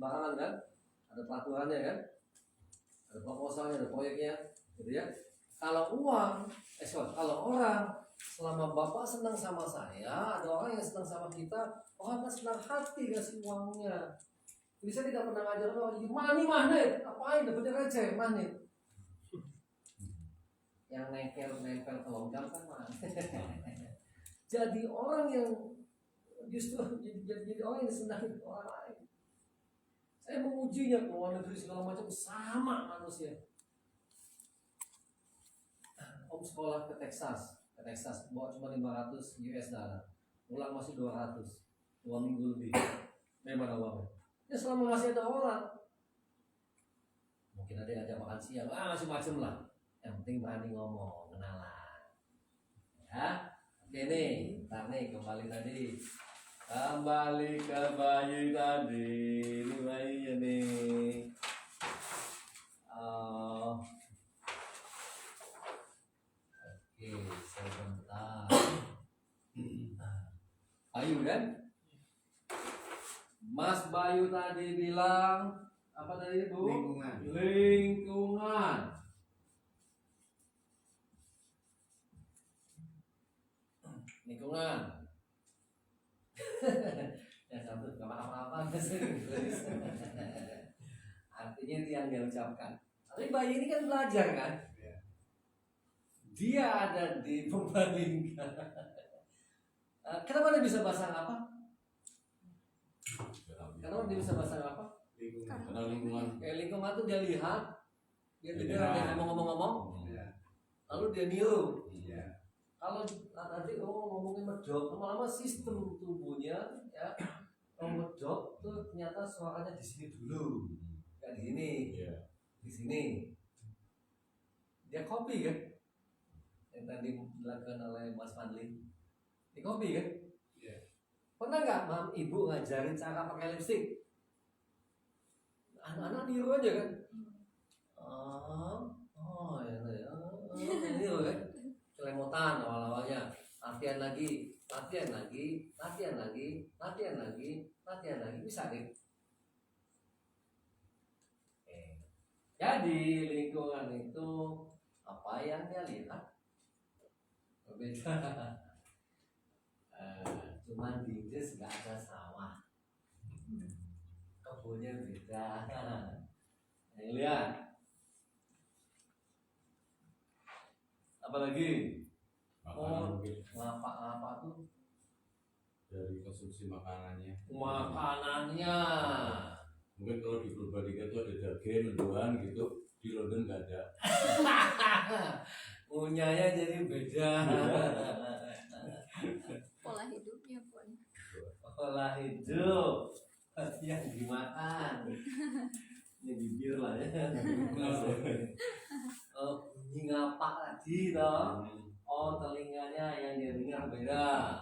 sembarangan kan, ada peraturannya kan, ada proposalnya, ada proyeknya, gitu ya. Kalau kalau orang, selama Bapak senang sama saya, ada orang yang senang sama kita, orang kan senang hati kasih uangnya. Jadi saya tidak pernah ngajar orang jadi magnet, apain dapetnya receh, magnet. Yang nempel ke logam kan magnet. Jadi orang yang justru jadi orang yang senang orang lain. Saya mengujinya ke luar negeri segala macam sama manusia. Om sekolah ke Texas bawa cuma 500 US dollar, pulang masih 200, 2 minggu lebih. Memang uangnya. Ya selama masih ada orang, mungkin ada yang ngajak makan siang, macam-macam lah. Yang penting berani ngomong, kenalan. Ya, oke nih, ntar nih kembali ke bayi tadi, ini bayinya nih. Oke, sebentar. Bayu kan? Mas Bayu tadi bilang apa tadi Bu? Lingkungan. Ya satu gak apa-apa artinya itu yang dia ucapkan. Tapi bayi ini kan belajar kan? Dia ada di Purbalingga. Kenapa dia bisa bahasa apa? Kenapa dia bisa bahasa apa? Lingkungan. Lingkungan itu dia lihat, dia dengar dia ngomong-ngomong, lalu dia niru. Kalau nanti ngomongin medok, lama-lama sistem tubuhnya ya medok tuh ternyata suaranya di sini dulu, kayak di sini, di sini. Dia copy kan? Yang tadi dilakukan oleh Mas Fadli, di copy kan? Pernah nggak mam ibu ngajarin cara pakai lipstick? Anak-anak niru aja kan? Ini loh kan? Celemotan awal-awalnya, latihan lagi, bisa deh. Jadi lingkungan itu apa yang dia lihat berbeda. Cuman di Inggris nggak ada sawah, kebunnya beda. Lihat. Apalagi ngapa tuh dari konsumsi makanannya. Mungkin kalau di Purbalingga itu ada daging, mendoan gitu, di London nggak ada. Punyanya jadi beda. Pola hidupnya pun. Pola hidup yang dimakan. Ini bibir lah ya. Bunyi ngapak tadi toh. Telinganya yang dia dengar beda.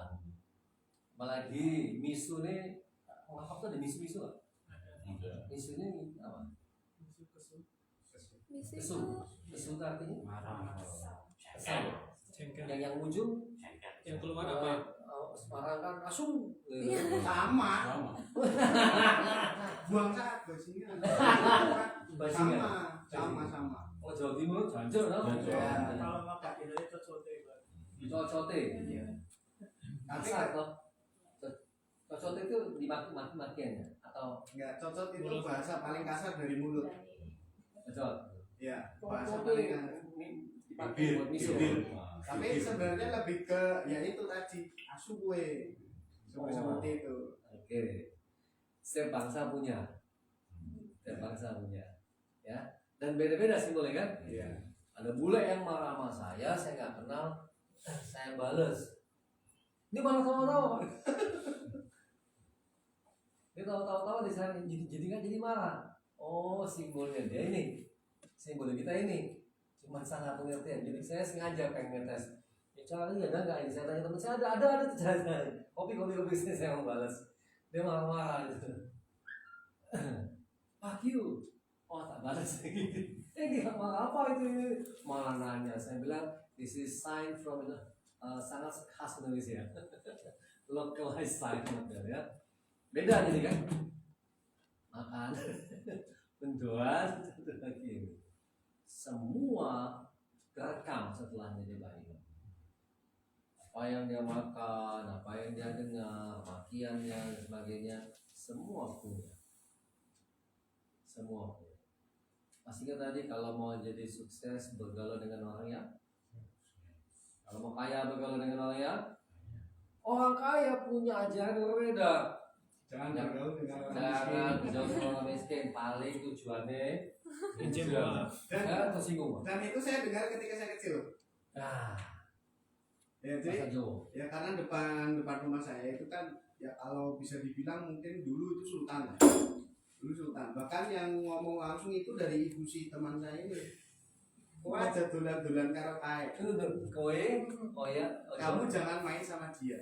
Apalagi misu nih, ngapak tuh ada misu nggak? Misu ini apa? Misu artinya kesal. Yang ujung yang keluar apa? Semarang kan asum. Sama. Buang saat bajingan. Sama. Oh Jawa Timur Janjur no? Kalau makan itu cocote. Kasar toh. Cocote itu dimaki-makian ya? Atau enggak, cocot itu bahasa paling kasar dari mulut. cocot? Iya, bahasa paling dipakai buat miso. Tapi sebenarnya lebih ke ya itu tadi asu kue. Seperti itu. Oke. Setiap bangsa punya. Ya. Dan beda-beda simbolnya kan? Iya. Ada bule yang marah sama saya nggak kenal, saya bales. Ini malah tawa-tawa. Dia tawa-tawa di sana jadi marah. Oh, simbolnya dia ini. Simbolnya kita ini. Cuma salah pengertian. Jadi saya sengaja pengen ngetes. Cari ada nggak ini? Saya tanya teman saya ada tuh. Kopi saya mau balas. Dia marah-marah gitu. Fuck you. Oh tak balas lagi. Dia apa itu? Malah nanya. Saya bilang this is sign from sangat khas Indonesia. Localized sign ya. Beda jadi kan. makan, mendoan, satu lagi. Semua terekam setelah jadi bayi. Apa yang dia makan, apa yang dia dengar, makiannya dan sebagainya, semua punya. Semua punya. Pastinya tadi kalau mau jadi sukses bergaul dengan orang yang, kalau mau kaya bergaul dengan orang yang, orang kaya punya ajaran berbeda. Jangan bergaul dengan orang Jangan miskin. bergaul dengan orang miskin. Paling tujuannya Pinjam bola. Dan, tersinggung. dan itu saya dengar ketika saya kecil. Nah, Ya, jadi bahasa Jawa. ya karena depan rumah saya itu kan ya kalau bisa dibilang mungkin dulu itu sultan ya. Dulu sultan. Bahkan yang ngomong langsung itu dari ibu si teman saya ini. Wah, aja dolan-dolan karo kae. Itu tuh kowe, oh ya, Kamu jangan main sama dia.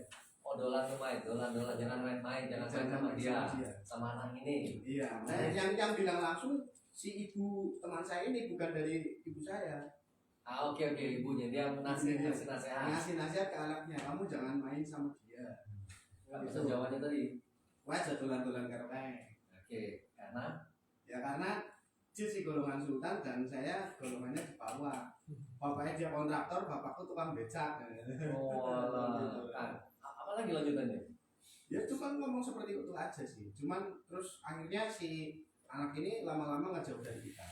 dolan main, dolan jangan main-main, jangan main sama dia, sama anak ini. Iya, nah, yang bilang langsung si ibu teman saya ini bukan dari ibu saya. Oke, ibunya dia ngasih nasihat. Ngasih nasihat ke anaknya, kamu jangan main sama dia. Nggak bisa jawabannya tadi. Wah, aja dolan-dolan karo kae. Oke, karena Ya karena dia si golongan sultan dan saya golongannya di bawah. Bapaknya dia kontraktor, bapakku tukang becak. kan. Apa lagi lanjutannya? Ya cuma ngomong seperti itu aja sih. Cuman terus akhirnya si anak ini lama-lama nggak jauh dari kita.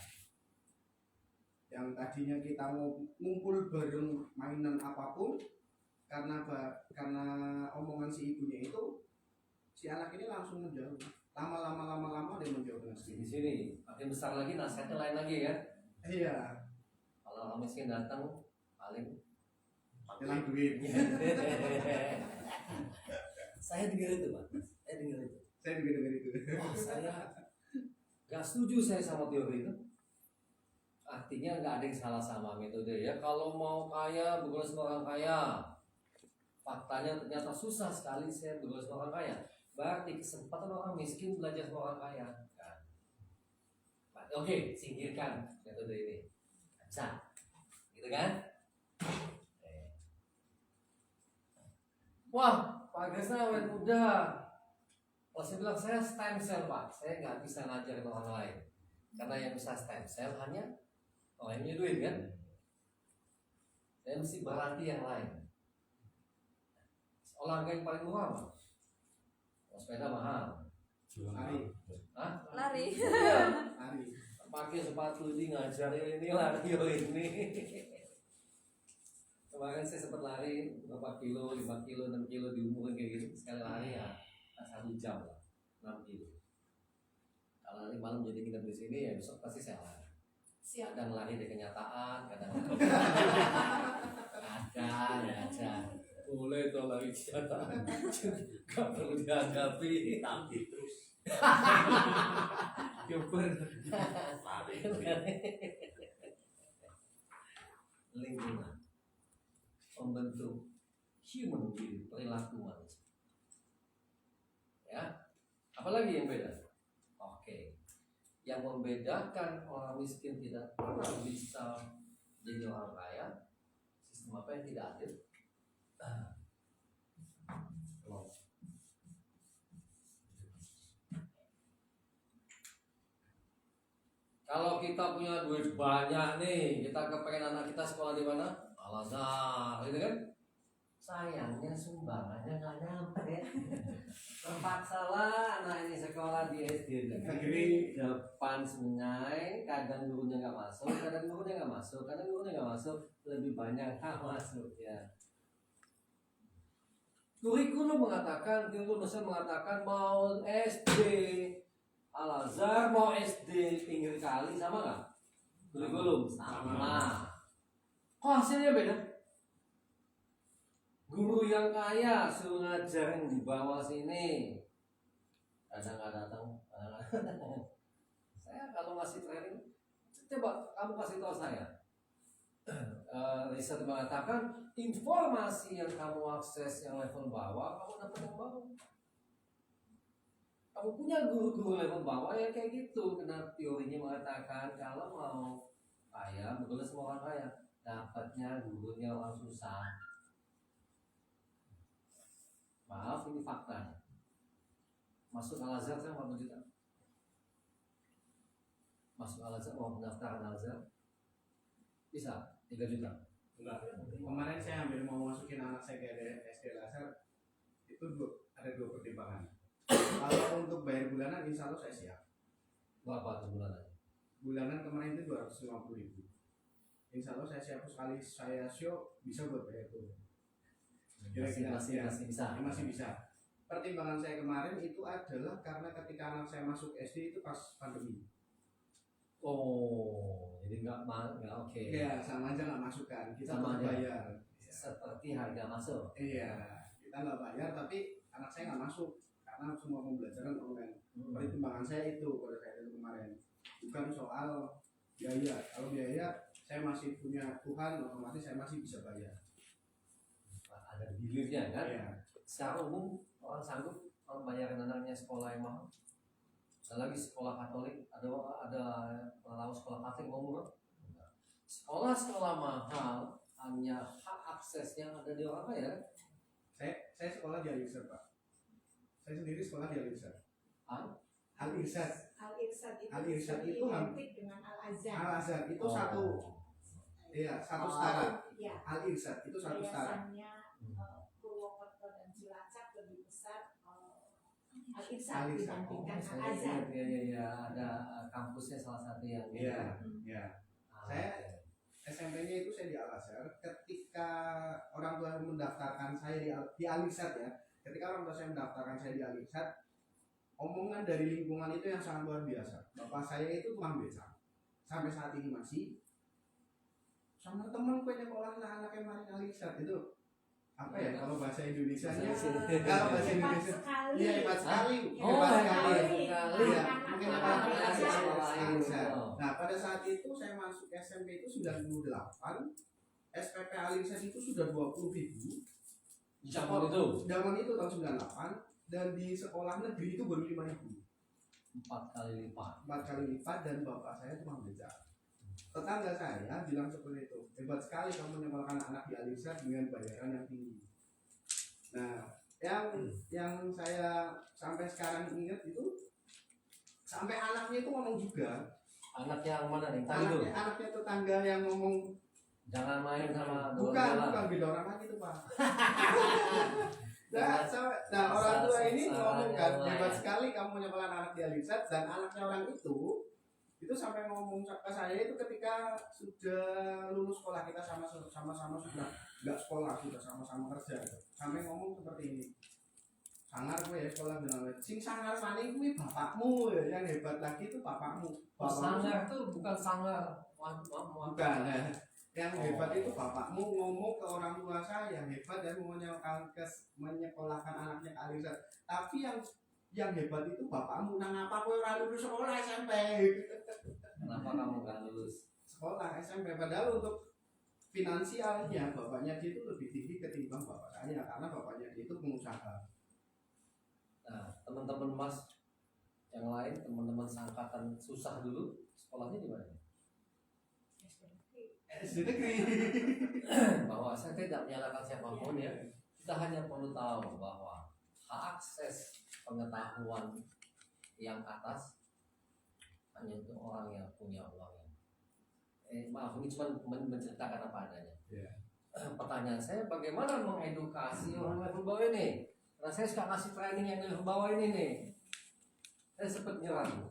Yang tadinya kita mau ngumpul bareng mainan apapun, karena omongan si ibunya itu, si anak ini langsung menjauh. Lama-lama dia menjauh dengan Di sini makin besar lagi nasihatnya lain lagi ya. Iya, Kalau orang miskin datang paling hilang duit. Saya dengar itu, Pak. Saya dengar itu. Saya juga dengar itu. Wah, saya nggak setuju saya sama teori itu. Artinya nggak ada yang salah sama metode ya. Kalau mau kaya, bergaul sama orang kaya. Faktanya ternyata susah sekali saya bergaul sama orang kaya. Berarti kesempatan orang miskin belajar sama orang kaya. Kan? Oke, singkirkan metode ini. Bisa, gitu kan? Wah, Pak Gresna awet muda. Kalau saya bilang saya stem cell Pak, saya nggak bisa ngajarin orang lain. Karena yang bisa stem cell hanya orang yang punya duit kan. Saya mesti berarti yang lain. Olahraga yang paling murah Pak. Kalau sepeda mahal. Lari. Hah? Lari. Iya. Lari. Pakai sepatu ini ngajarin ini lari ini. Kemarin saya sempat lari berapa kilo, 5 kilo, 6 kilo diumurin kayak gitu. Sekali lari ya 1 jam lah, 6 kilo. Kalau nanti malam jadi nginep di sini ya besok pasti saya lari. Kadang lari dari kenyataan, kadang aja. Boleh tuh lari kenyataan, gak perlu dianggapi. Tapi terus lari. Lingkungan membentuk human being, perilaku manusia. Ya, apalagi yang beda? Oke, yang membedakan orang miskin tidak pernah bisa jadi orang kaya, sistem apa yang tidak adil? Kalau kita punya duit banyak nih, kita kepengen anak kita sekolah di mana? Al-Azhar, gitu kan? Sayangnya sumbangannya nggak nyampe. Terpaksa lah anak ini sekolah di SD negeri depan sungai. Kadang gurunya nggak masuk, kadang gurunya nggak masuk, lebih banyak nggak masuk ya. Kurikulum mengatakan, kurikulum dosen mengatakan mau SD Al-Azhar mau SD pinggir kali sama nggak? Kurikulum sama. Kok hasilnya beda? Guru yang kaya suruh ngajar yang di bawah sini, kadang nggak datang. Saya kalau ngasih training, coba kamu kasih tahu saya. Riset mengatakan informasi yang kamu akses yang level bawah, kamu dapat yang bawah. Kamu punya guru-guru level bawah ya kayak gitu. Karena teorinya mengatakan kalau mau kaya, betul semua orang kaya, dapatnya gurunya orang susah. Maaf, ini faktanya. Masuk Al-Azhar saya 40 juta. masuk Al-Azhar, mau pendaftaran Al-Azhar bisa 3 juta. Enggak. Kemarin saya hampir mau masukin anak saya ke SD Al-Azhar, itu ada 2 pertimbangan. Kalau untuk bayar bulanan, insya Allah saya siap. Berapa tuh bulanan? Bulanan kemarin itu 250.000. Insya Allah saya siap, sekali saya show bisa buat bayar tuh. Masih bisa. Masih bisa. Pertimbangan saya kemarin itu adalah karena ketika anak saya masuk SD itu pas pandemi. Oh, jadi nggak oke. Iya, sama aja nggak masuk kan, kita Sama nggak aja. bayar. Seperti harga masuk. Iya, kita nggak bayar tapi anak saya nggak masuk karena semua pembelajaran online. Pertimbangan saya itu pada saat itu kemarin, bukan soal biaya. Kalau biaya saya masih punya Tuhan, otomatis saya masih bisa bayar. Ada hilirnya kan? Iya. Secara umum orang sanggup membayarin anaknya sekolah yang mahal. Ada lagi sekolah Katolik, ada kalau sekolah Katolik mau murah. Sekolah mahal hanya hak aksesnya ada di orang kaya. Saya sekolah di Al-Irsyad, Pak. Saya sendiri sekolah di Al-Irsyad. Al-Irsyad. Al-Irsyad itu identik dengan Al-Azhar. Al-Azhar itu Oh. satu setara. Ya, Al-Irsyad itu satu setara. yayasannya Purwokerto dan Cilacap lebih besar Al-Irsyad dibandingkan Al-Azhar. Iya, ada kampusnya salah satu yang Iya, iya. Ah, Saya oke. SMP-nya itu saya di Al-Azhar. Ketika orang tua mendaftarkan saya di Al-Irsyad ya, ketika orang tua saya mendaftarkan saya di Al-Irsyad, omongan dari lingkungan itu yang sangat luar biasa. Bapak saya itu tukang beca, sampai saat ini masih. Sama temen gue nyekolah anak-anak yang main Al-Irsyad itu apa ya kalau bahasa Indonesianya? Kalau bahasa Hebat Indonesia, sekali. iya hebat sekali. Oh, Hebat hebat sekali. sekali. Iya, mungkin Anak-anak apa Al-Azhar. Nah, pada saat itu saya masuk SMP itu 98, SPP Al-Irsyad itu sudah 20.000. Di zaman itu Zaman itu tahun 98 dan di sekolah negeri itu baru 5.000. 4 kali lipat. 4 kali lipat dan bapak saya cuma beca. Tetangga saya bilang seperti itu, hebat sekali kamu menyekolahkan anak di Al-Irsyad dengan bayaran yang tinggi. Nah, yang saya sampai sekarang ingat itu sampai anaknya itu ngomong juga. Anaknya yang mana nih? Tadi tuh. Anaknya tetangga yang ngomong Jangan main sama bukan beda orang lagi tuh Pak. Nah, orang tua ini ngomong kan hebat sekali kamu menyekolahkan anak di Al-Irsyad dan anaknya orang itu sampai ngomong ke saya itu ketika sudah lulus sekolah kita sama-sama sudah nggak sekolah sudah sama-sama kerja sampai ngomong seperti ini, sangar gue ya sekolah benar sing sangar paling gue bapakmu ya, yang hebat lagi itu bapakmu. Sangar tuh bukan sangar Bukan ya. Yang hebat itu bapakmu ngomong ke orang tua saya yang hebat dan menyekolahkan anaknya ke Al-Irsyad. Tapi yang hebat itu bapakmu. Nang apa kowe ora lulus sekolah SMP? Kenapa kamu gak lulus? Sekolah SMP padahal untuk finansialnya bapaknya dia itu lebih tinggi ketimbang bapak saya karena bapaknya dia itu pengusaha. Nah, teman-teman Mas yang lain, teman-teman seangkatan susah dulu, sekolahnya di mana? SD negeri. Bahwa saya tidak menyalahkan siapapun ya. Kita hanya perlu tahu bahwa hak akses pengetahuan yang atas hanya untuk orang yang punya uang. Maaf, ini cuma menceritakan apa adanya. Yeah. Pertanyaan saya, bagaimana mengedukasi orang level bawah ini? Karena saya suka kasih training yang level bawah ini nih. Saya sempat nyerang.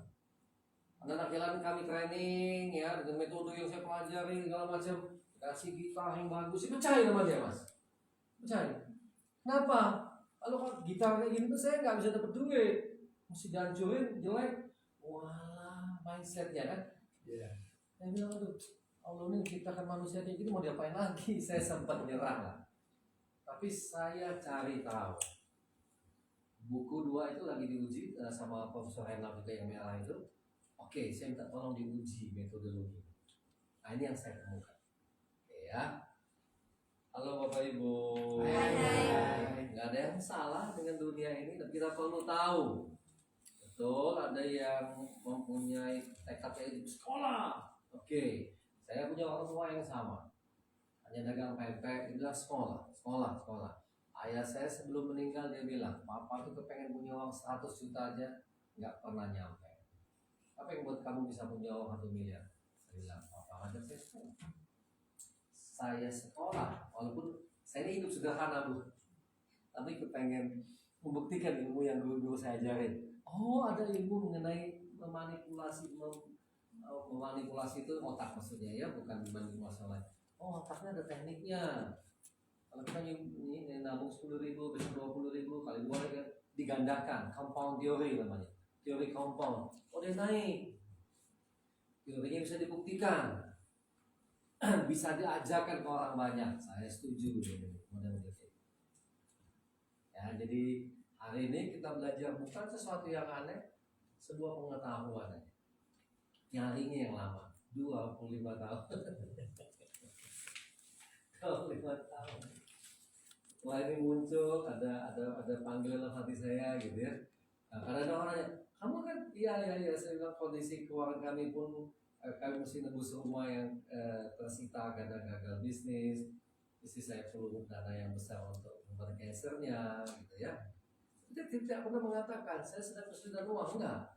Anak jalan kami training ya dengan metode yang saya pelajari segala macam, kasih gitar yang bagus, percaya sama dia Mas. Percaya. Kenapa? Kalau kan gitar kayak gini tuh saya nggak bisa dapat duit, mesti dihancurin jelek. Walah, mindsetnya kan. Iya. Saya bilang aduh, Allah ini menciptakan manusia kayak gini mau diapain lagi? Saya sempat nyerah lah. Tapi saya cari tahu. Buku 2 itu lagi diuji sama Profesor Renal juga yang merah itu. Oke, saya minta tolong diuji metodologi. Nah, ini yang saya temukan. Oke ya. Halo Bapak Ibu. Hai. Nggak ada yang salah dengan dunia ini, tapi kita perlu tahu. Betul, ada yang mempunyai tekad di sekolah. Oke, saya punya orang tua yang sama. Hanya dagang pempek, dia bilang sekolah. Ayah saya sebelum meninggal dia bilang, Papa tuh kepengen punya uang 100 juta aja, nggak pernah nyampe. Apa yang buat kamu bisa punya uang 1 miliar? Saya bilang, apa aja saya sekolah. Saya sekolah, walaupun saya ini hidup sederhana Bu, tapi kepengen membuktikan ilmu yang guru-guru saya ajarin. Oh, ada ilmu mengenai memanipulasi itu otak maksudnya ya, bukan manipulasi lain. Oh, otaknya ada tekniknya. Kalau kita nabung 10.000, besok 20.000 kali 2 kan digandakan, compound theory namanya, teori compound. Oh, dia naik. Teorinya bisa dibuktikan, bisa diajarkan ke orang banyak. Saya setuju model gitu. Ya, jadi hari ini kita belajar bukan sesuatu yang aneh, sebuah pengetahuan aja. Nyaringnya yang lama, 25 tahun. 25 tahun. Setelah ini muncul, ada panggilan dalam hati saya gitu ya. Nah, karena ada orang yang, kamu kan, iya, saya bilang kondisi keuangan kami pun, kami mesti nebus rumah yang tersita karena gagal bisnis. Istri saya perlu dana yang besar untuk membayar cancernya gitu ya. Dia tidak pernah mengatakan saya sedang kesulitan uang, enggak.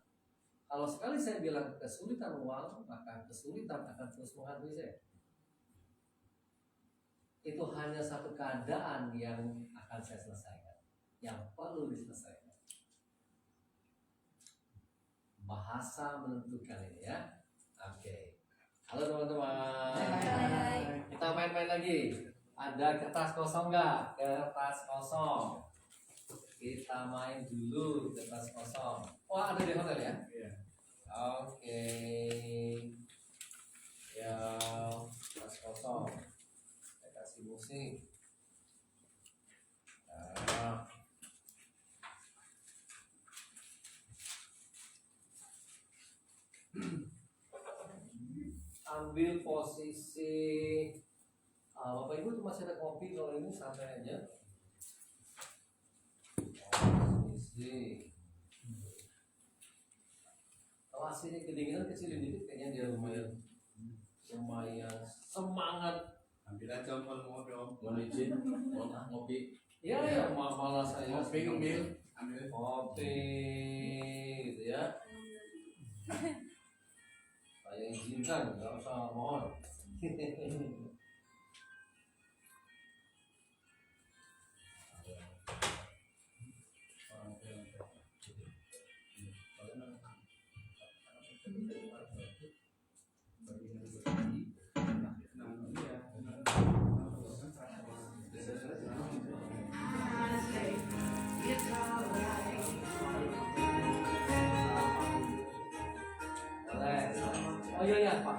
Kalau sekali saya bilang kesulitan uang, maka kesulitan akan terus menghantui saya. Itu hanya satu keadaan yang akan saya selesaikan, yang perlu diselesaikan. Bahasa menentukan ini ya. Oke. Halo teman-teman. Hai. Kita main-main lagi. Ada kertas kosong nggak? Kertas kosong. Kita main dulu kertas kosong. Wah, ada di hotel ya? Iya. Oke. Ya, kertas kosong. Saya kasih musik. Nah. Ambil posisi. Bapak Ibu masih ada kopi, kalau ini santai aja. Posisi. Kalau aslinya kedinginan kecilin dikit, kayaknya dia lumayan semangat. Ambil aja mau dong. Mohon izin, ngopi. Ya, malah saya Kopi ambil. Ambil. kopi, gitu ya. Saya izinkan, nggak usah mohon. Oh iya Pak.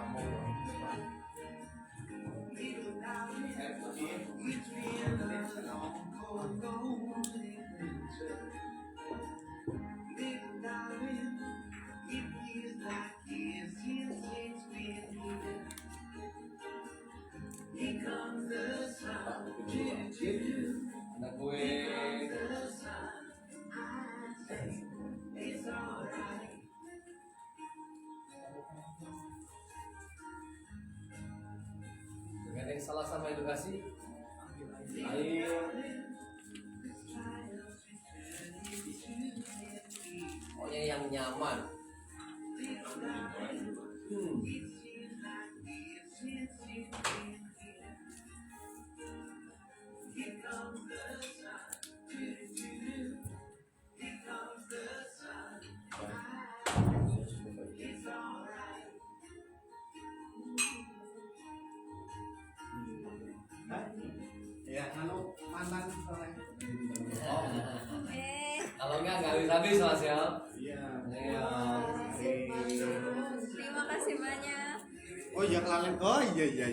Anak gue. Gak ada yang salah sama edukasi. Ayo. Pokoknya yang nyaman. Ya, kalau mantan soleh. Oh. Kalau nggak habis-habis Mas ya. Iya. Iya. Terima kasih banyak. Oh iya kelalen. Oh iya.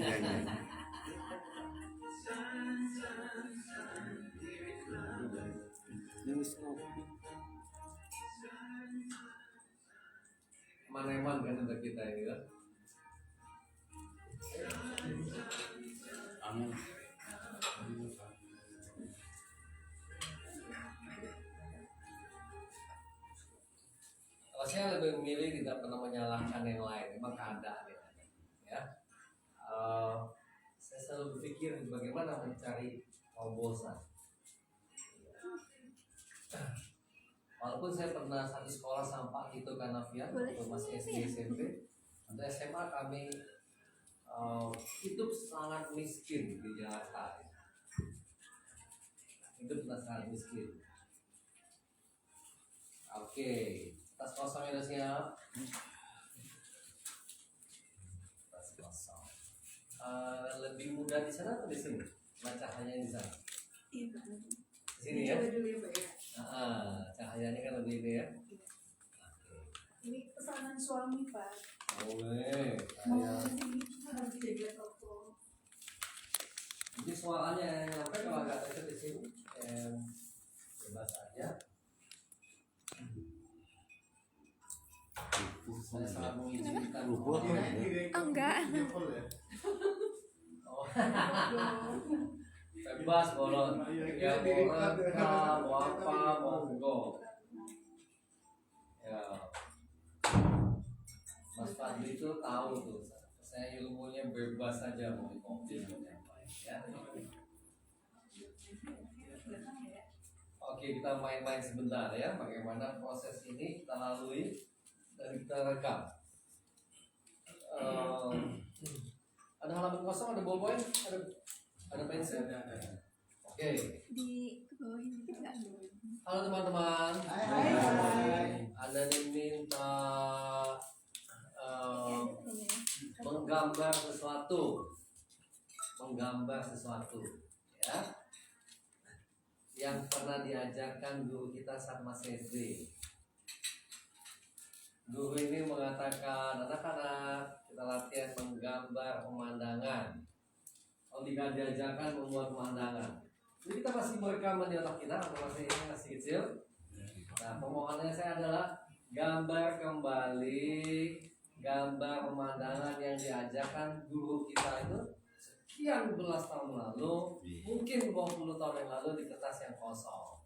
Eman-eman kan untuk kita ini kan. Amin. Kalau saya lebih memilih tidak pernah menyalahkan yang lain, memang keadaan yang ada. Ya. Saya selalu berpikir bagaimana mencari terobosan. Walaupun saya pernah satu sekolah sama Pak Tito Kanavian waktu masih SD SMP, untuk SMA kami hidup sangat miskin di Jakarta. Hidup sangat miskin. Oke, tas kosongnya udah siap. Tas kosong. Lebih mudah di sana atau di sini? Cahayanya di sana. Di sini ya. Cahayanya kan lebih ini ya. Ini pesanan suami Pak. Boleh. Mau Saya. harus jaga toko. Jadi suaranya yang sampai kalau agak dekat di sini, bebas aja. Saya sangat mengizinkan. Enggak. Oh. Bebas bolon. Ya mau rekam, mau apa, mau go. Ya. Mas Fadli itu tahu tuh. Saya ilmunya bebas saja mau kopi ya. Oke, kita main-main sebentar ya. Bagaimana proses ini kita lalui dan kita rekam. Ada halaman kosong, ada ballpoint, ada pensil. Oke. Di bawahin dikit nggak? Halo teman-teman. Hai. Ada yang minta menggambar sesuatu, ya, yang pernah diajarkan guru kita saat masih SD. Guru ini mengatakan, anak-anak kita latihan menggambar pemandangan. Kalau diajarkan membuat pemandangan, jadi kita masih berekaman di otak kita atau masih kecil. Nah, permohonannya saya adalah gambar kembali gambar pemandangan yang diajarkan guru kita itu sekian belas tahun lalu, mungkin 20 tahun yang lalu di kertas yang kosong.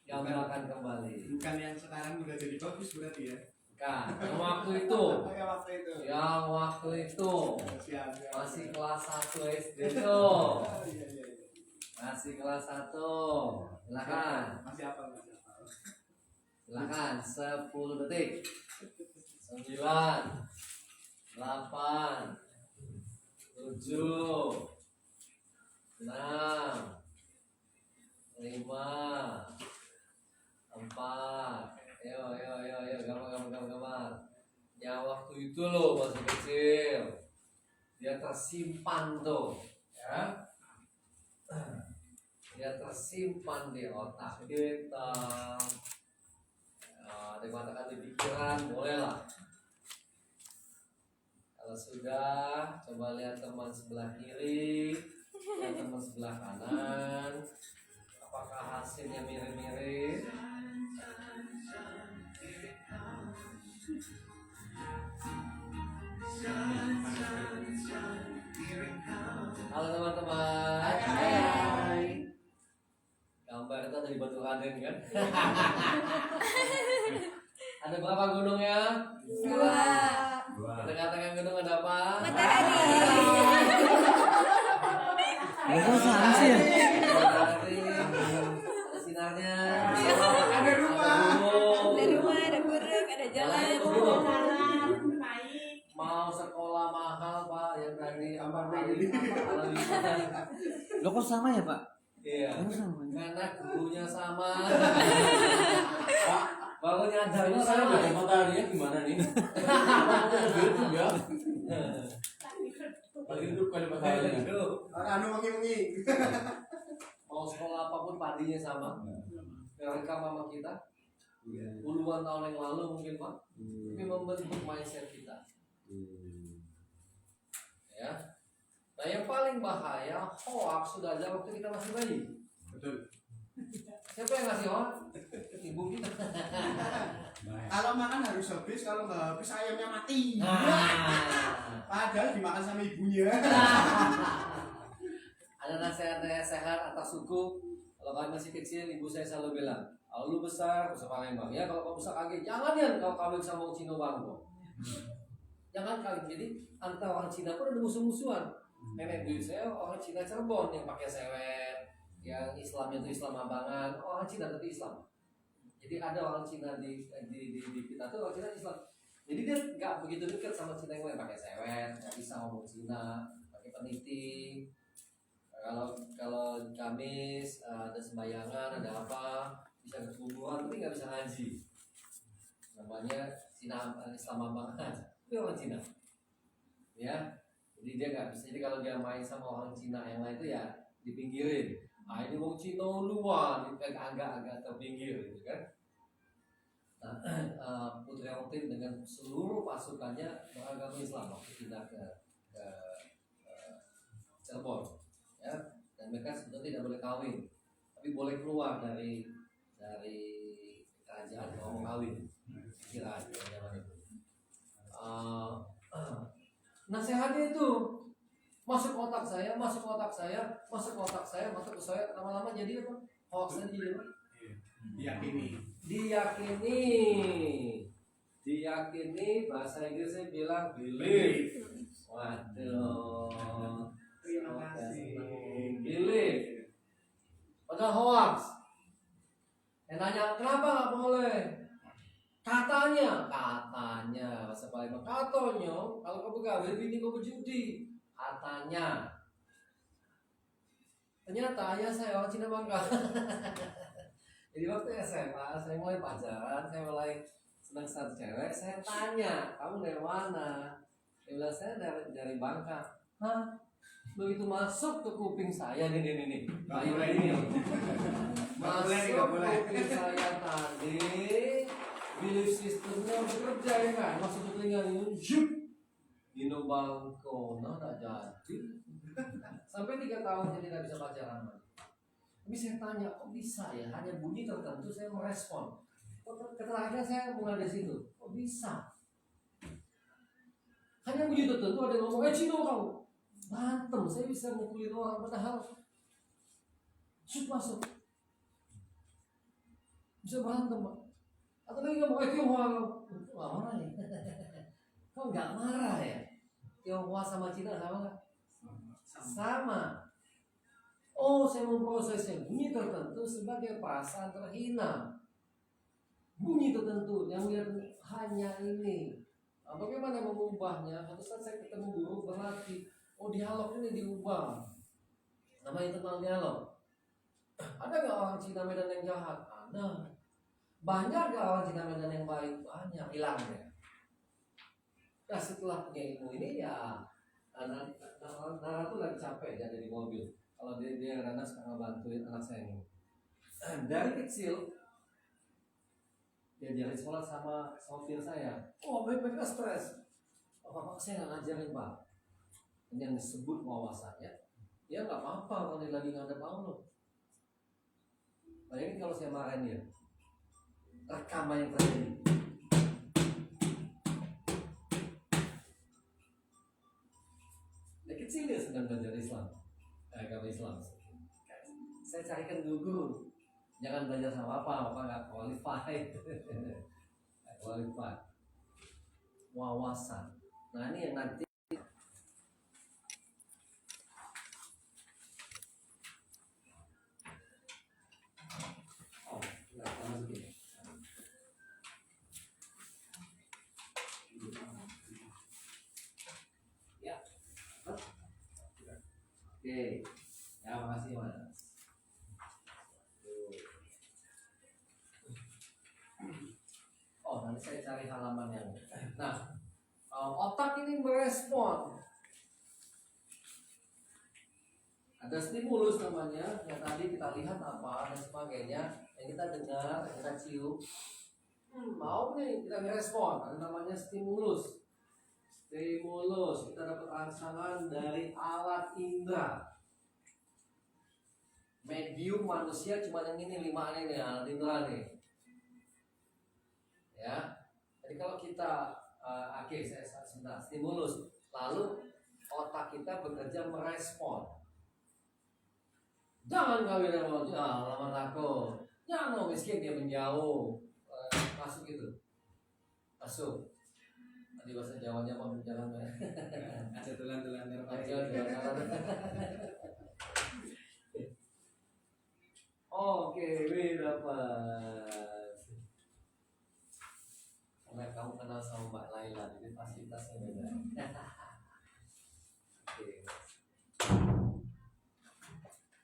Gambarkan kembali. Bukan yang sekarang udah jadi bagus berarti ya. Bukan, yang waktu itu. Yang waktu itu. Siap. Masih kelas 1 SD tuh. Iya. Masih kelas 1. Silakan. Masih apa? Silakan 10 detik. 9 8 7 6 5 4 ayo gambar. Ya waktu itu loh masih kecil. Dia tersimpan tuh, ya. Dia tersimpan di otak kita. Dikatakan di pikiran, bolehlah. Kalau sudah, coba lihat teman sebelah kiri, lihat teman sebelah kanan. Apakah hasilnya mirip-mirip? Halo teman-teman. Hai. Gambar itu dari Batu Raden kan? Ada berapa gunungnya? 2. Tengah-tengah gunung ada apa? Matahari. Kok sama sih ya? Matahari. Ada sinarnya. Ada rumah. Ada rumah, ada burung, ada jalan. Mau sekolah mahal Pak yang tadi Tambah kalau wisata. Lo kok sama ya Pak? Iya. Kok sama? Karena gurunya sama. Baru nyadar Ini saya sama. baca mataharinya gimana nih? Apa itu ya? Lagi hidup kali mataharinya. Anu mengi-mengi. Mau sekolah apapun padinya sama. Rekam sama kita. Puluhan tahun yang lalu mungkin Pak. Tapi membentuk mindset kita. Ya. Nah yang paling bahaya hoax sudah ada waktu kita masih bayi. Betul. Siapa yang ngasih hoax? Ibu kita. Kalau makan harus habis, kalau nggak habis ayamnya mati. Nah. Padahal dimakan sama ibunya. Ada nasihat sehat atas suku. Kalau kami masih kecil, ibu saya selalu bilang, kalau lu besar, bisa Palembang. Ya kalau kau besar kaget, jangan ya kalau kawin sama Cino Bangko. Jangan kawin. Jadi antara orang Cina pun ada musuh-musuhan. Nenek buyut saya orang Cina Cirebon yang pakai sewet, yang Islamnya itu Islam abangan, orang Cina tapi Islam. Jadi ada orang Cina di kita tuh orang Cina Islam. Jadi dia nggak begitu dekat sama Cina yang lain, pakai sewet, nggak bisa ngomong Cina, pakai peniti. Kalau Kamis ada sembayangan, ada apa, bisa ke kuburan tapi nggak bisa ngaji. Namanya Cina Islam banget. Itu orang Cina. Ya, jadi dia nggak bisa. Jadi kalau dia main sama orang Cina yang lain itu ya dipinggirin. Ah ini wong Cina luar, agak terpinggir gitu kan. Nah, Putri Ontin dengan seluruh pasukannya beragama Islam waktu pindah ke Cirebon, ya. Dan mereka sebetulnya tidak boleh kawin, tapi boleh keluar dari kerajaan kalau mau kawin. Kira zaman itu. Nasihatnya itu masuk otak saya, lama-lama jadi apa? Hoax jadi apa? Diyakini, bahasa Inggrisnya bilang believe. Waduh, Terima kasih. believe. Padahal hoax. Nanya kenapa nggak boleh? Katanya bahasa Palembang katanya kalau kamu kawin bini kamu judi. Katanya. Ternyata ayah saya orang Cina Bangka. Jadi waktu SMA saya mulai pacaran, saya mulai senang satu cewek, saya tanya, kamu dari mana? Dia bilang saya dari Bangka. Hah? Begitu masuk ke kuping saya nih. Bayu ini. Masuk ke kuping saya tadi, belief systemnya bekerja ya kan? Masuk ke telinga ini, jup. Dino Bangko, nah tak jadi. Sampai 3 tahun saya tidak bisa pacaran lagi. Tapi saya tanya, kok bisa ya? Hanya bunyi tertentu saya merespon. Keterangan saya mulai dari situ. Kok bisa? Hanya bunyi tertentu ada yang ngomong, Cino kamu. Bantem, saya bisa mukulin orang padahal masuk. Bisa bantem, Pak. Atau lagi ngomong, Tionghoa kamu. Wah, marah ya? Kok nggak marah ya? Tionghoa sama Cina sama nggak? Sama. Oh, saya memprosesnya bunyi tertentu sebagai perasaan terhina. Bunyi tertentu yang lihat hanya ini. Nah, bagaimana mengubahnya? Satu saat saya ketemu guru berlatih. Oh, dialog ini diubah. Namanya tentang dialog. Ada nggak orang Cina Medan yang jahat? Ada. Banyak nggak orang Cina Medan yang baik? Banyak. Hilang ya. Nah, setelah punya ilmu ini ya, Nara tuh lagi capek dia ada di mobil. Kalau dia karena sekarang bantuin anak saya ini. Dari kecil dia diajarin sekolah sama sopir saya. Oh, mereka stres. Pak, saya nggak ngajarin Pak. Ini yang disebut wawasannya. Ya nggak apa-apa kalau dia lagi ngadep Allah. Bayangin kalau saya marahin dia. Rekaman yang terjadi. Dari kecil dia sedang belajar Islam. Agama Islam. Saya carikan guru. Jangan belajar sama apa nggak qualified. Qualified. Wawasan. Nah ini yang nanti. Oh, nggak masukin. Ya. Oke. Ya, makasih Mas. Oh, nanti saya cari halaman yang. Nah, otak ini merespon. Ada stimulus namanya, yang tadi kita lihat apa dan sebagainya, yang kita dengar, yang kita cium. Mau nih kita merespon. Ada namanya stimulus. Stimulus kita dapat rangsangan dari alat indera. Medium manusia cuma yang ini 5 ini alat indera nih. Ya, jadi kalau kita saya sebentar stimulus, lalu otak kita bekerja merespon. Jangan kawin sama lamar aku, jangan mau miskin dia menjauh, masuk itu, masuk. Tadi bahasa Jawanya mau jangan Ada telan-telan Oke, wih dapat. sama Mbak Laila, jadi fasilitasnya beda. Oke.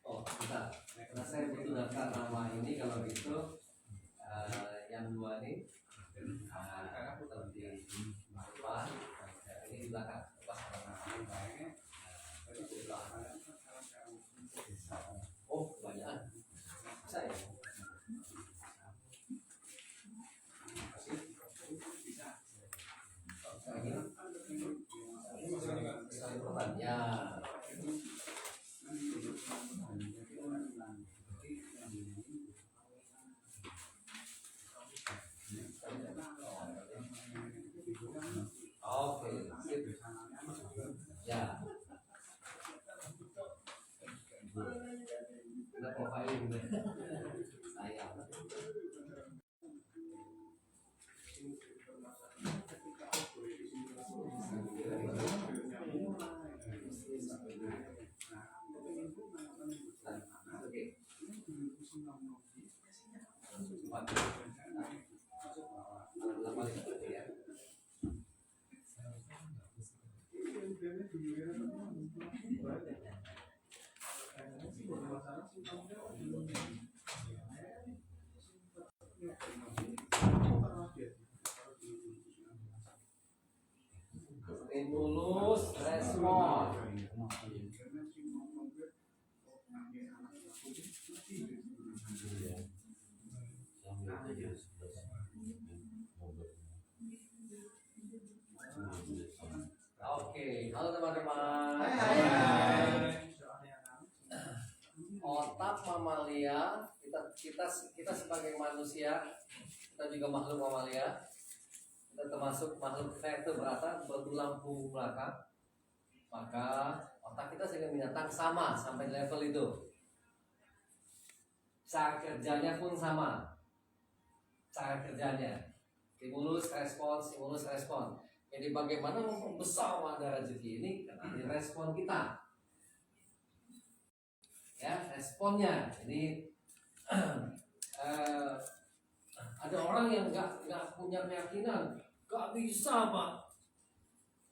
Oh, bentar. Karena saya butuh daftar nama ini, kalau gitu yang dua nih seperti apa? Ini di belakang. Oh, kebanyakan. Saya. Ya. Oke, sip. Ya. Udah profiling deh. Saya. Stimulus respon. Oke, halo teman-teman. Otak mamalia, kita sebagai manusia, kita juga makhluk mamalia. Kita termasuk makhluk vertebrata bertulang punggung belakang. Maka otak kita dengan binatang sama sampai level itu. Cara kerjanya pun sama. Cara kerjanya stimulus respon. Jadi bagaimana membesar wadah rezeki ini karena respon kita. Ya, responnya. Jadi ada orang yang nggak punya keyakinan, nggak bisa Pak.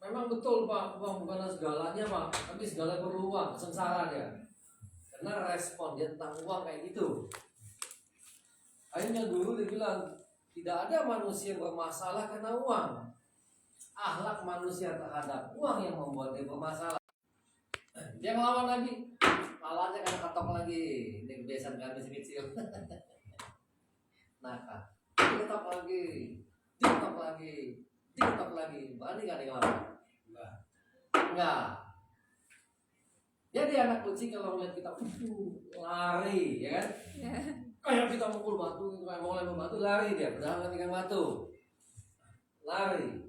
Memang betul Pak, bukan segalanya Pak, tapi segala perlu uang, sengsara dia. Karena respon dia tentang uang kayak gitu. Akhirnya dulu dia bilang tidak ada manusia yang bermasalah karena uang. Akhlak manusia terhadap uang yang membuat dia bermasalah. Dia ngelawan lagi, malahnya kena ketok lagi. Ini kebiasaan kami masih kecil. Nakal. Diketok lagi. Berani gak dia ngelawan? Enggak. Jadi anak kucing kalau melihat kita lari, ya kan? Kayak kita mukul batu, kayak mau lempar batu, lari dia. Padahal ketika batu, lari.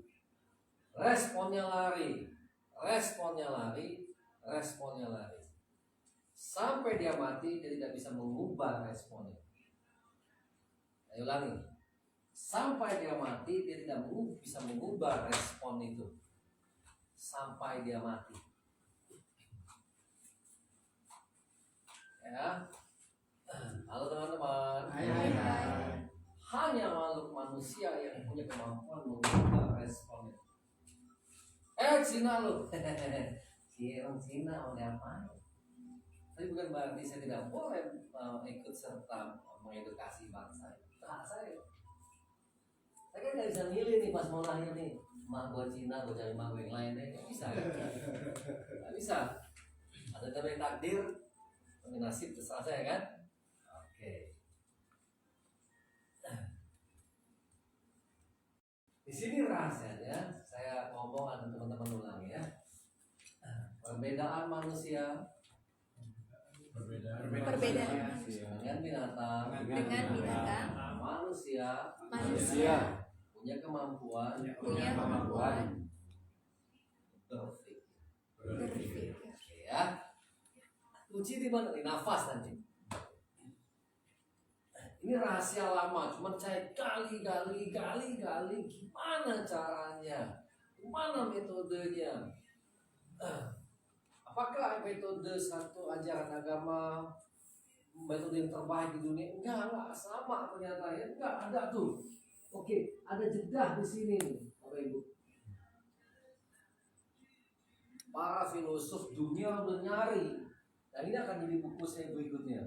Responnya lari. Sampai dia mati, dia tidak bisa mengubah responnya. Ayo ulangi. Sampai dia mati, dia tidak bisa mengubah respon itu. Sampai dia mati. Ya. Halo teman-teman. Hanya makhluk manusia yang punya kemampuan mengubah responnya. Cina lu. Cina mau diapain? Tapi bukan berarti saya tidak boleh ikut serta mengedukasi bangsa. Hak saya. Saya kan nggak bisa milih nih pas mau lahir nih. Mak gua Cina, gua cari mak gua yang lain deh. Nggak bisa. Nggak bisa. Ada namanya takdir, nasib terserah saya kan. Oke. Di sini rahasianya. Saya ngomong ada teman-teman ulangi ya. Perbedaan manusia Perbedaan dengan binatang manusia punya kemampuan berpikir. Ya. Kunci di mana? Di nafas nanti. Ini rahasia lama, cuman saya gali gimana caranya, gimana metodenya. Apakah metode satu ajaran agama metode yang terbaik di dunia? Enggak sama ternyata ya. Enggak ada tuh. Oke, ada jeda di sini nih. Bapak Ibu. Para filosof dunia udah nyari. Dan ini akan jadi buku saya berikutnya.